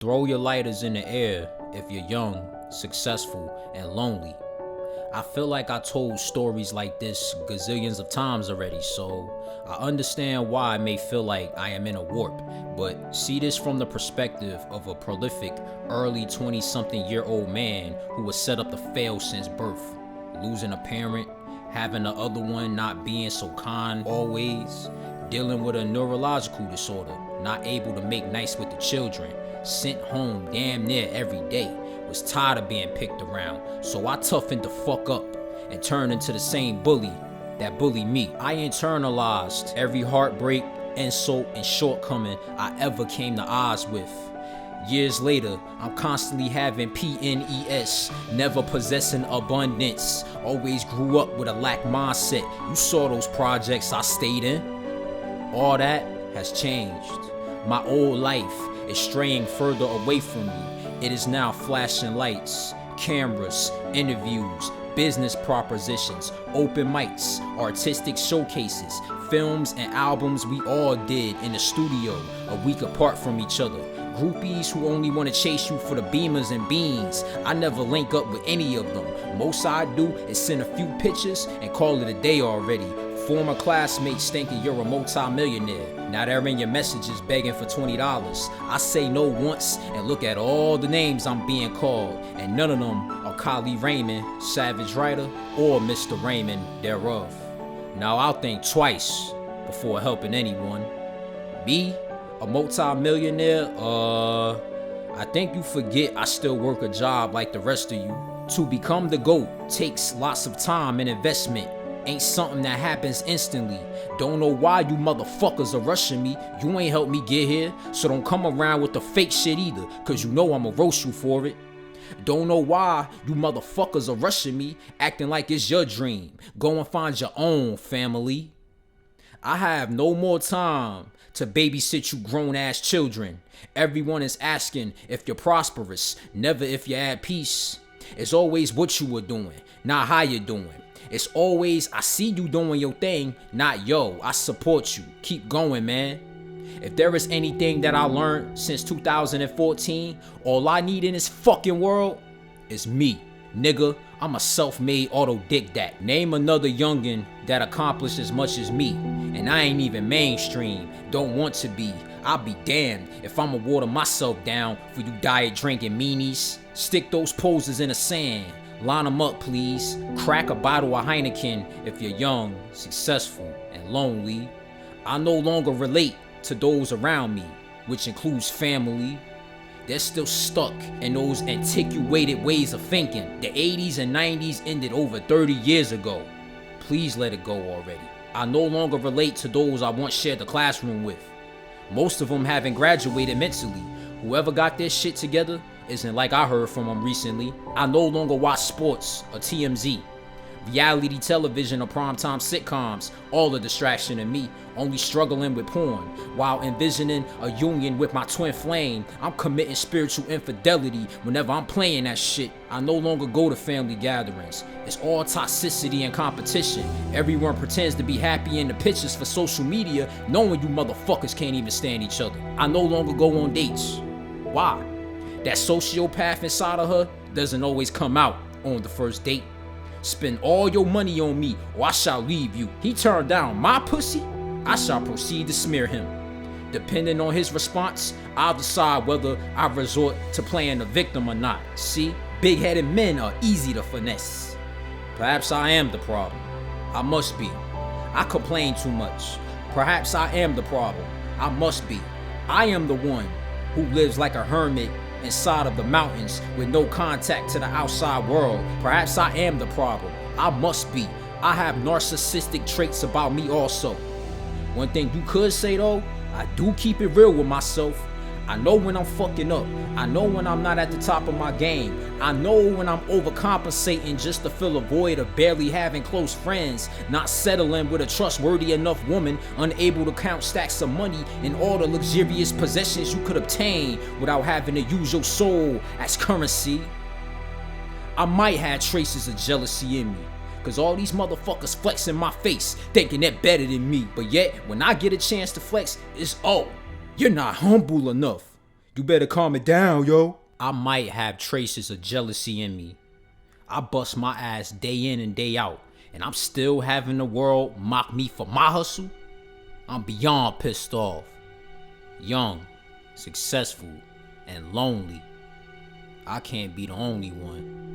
Throw your lighters in the air if you're young, successful, and lonely. I feel like I told stories like this gazillions of times already, so I understand why I may feel like I am in a warp, but see this from the perspective of a prolific, early 20-something-year-old man who was set up to fail since birth, losing a parent, having the other one not being so kind always, dealing with a neurological disorder, not able to make nice with the children, sent home damn near every day, was tired of being picked around, so I toughened the fuck up and turned into the same bully that bullied me. I internalized every heartbreak, insult, and shortcoming I ever came to odds with. Years later, I'm constantly having PNES, never possessing abundance, always grew up with a lack mindset. You saw those projects I stayed in. All that has changed. My old life is straying further away from me. It is now flashing lights, cameras, interviews, business propositions, open mics, artistic showcases, films and albums we all did in the studio a week apart from each other. Groupies who only want to chase you for the beamers and beans. I never link up with any of them. Most I do is send a few pictures and call it a day already. Former classmates thinking you're a multi-millionaire. Now they're in your messages begging for $20. I say no once and look at all the names I'm being called, and none of them are Kylie Raymond, Savage Writer, or Mr. Raymond thereof. Now I'll think twice before helping anyone. Me, a multi-millionaire? I think you forget I still work a job like the rest of you. To become the GOAT takes lots of time and investment. Ain't something that happens instantly. Don't know why you motherfuckers are rushing me. You ain't helped me get here, so don't come around with the fake shit either, cause you know I'ma roast you for it. Don't know why you motherfuckers are rushing me, acting like it's your dream. Go and find your own family. I have no more time to babysit you grown-ass children. Everyone is asking if you're prosperous, never if you're at peace. It's always what you were doing, not how you're doing. It's always, I see you doing your thing, not yo, I support you. Keep going, man. If there is anything that I learned since 2014, all I need in this fucking world is me. Nigga, I'm a self-made autodidact. Name another youngin' that accomplished as much as me. And I ain't even mainstream, don't want to be. I'll be damned if I'ma water myself down for you diet drinking meanies. Stick those poses in the sand. Line them up, please. Crack a bottle of Heineken if you're young, successful, and lonely. I no longer relate to those around me, which includes family. They're still stuck in those antiquated ways of thinking. The 80s and 90s ended over 30 years ago. Please let it go already. I no longer relate to those I once shared the classroom with. Most of them haven't graduated mentally. Whoever got their shit together isn't like I heard from them recently. I no longer watch sports or TMZ. Reality television or primetime sitcoms, all a distraction to me, only struggling with porn. While envisioning a union with my twin flame, I'm committing spiritual infidelity whenever I'm playing that shit. I no longer go to family gatherings. It's all toxicity and competition. Everyone pretends to be happy in the pictures for social media, knowing you motherfuckers can't even stand each other. I no longer go on dates. Why? That sociopath inside of her doesn't always come out on the first date. Spend all your money on me or I shall leave you. He turned down my pussy, I shall proceed to smear him. Depending on his response, I'll decide whether I resort to playing the victim or not. See, big-headed men are easy to finesse. Perhaps I am the problem. I must be. I complain too much. Perhaps I am the problem. I must be. I am the one who lives like a hermit inside of the mountains with no contact to the outside world. Perhaps I am the problem. I must be. I have narcissistic traits about me also. One thing you could say though, I do keep it real with myself. I know when I'm fucking up. I know when I'm not at the top of my game. I know when I'm overcompensating just to fill a void of barely having close friends, not settling with a trustworthy enough woman, unable to count stacks of money and all the luxurious possessions you could obtain without having to use your soul as currency. I might have traces of jealousy in me, cause all these motherfuckers flex in my face, thinking they're better than me. But yet, when I get a chance to flex, it's you're not humble enough. You better calm it down, yo. I might have traces of jealousy in me. I bust my ass day in and day out, and I'm still having the world mock me for my hustle? I'm beyond pissed off. Young, successful, and lonely. I can't be the only one.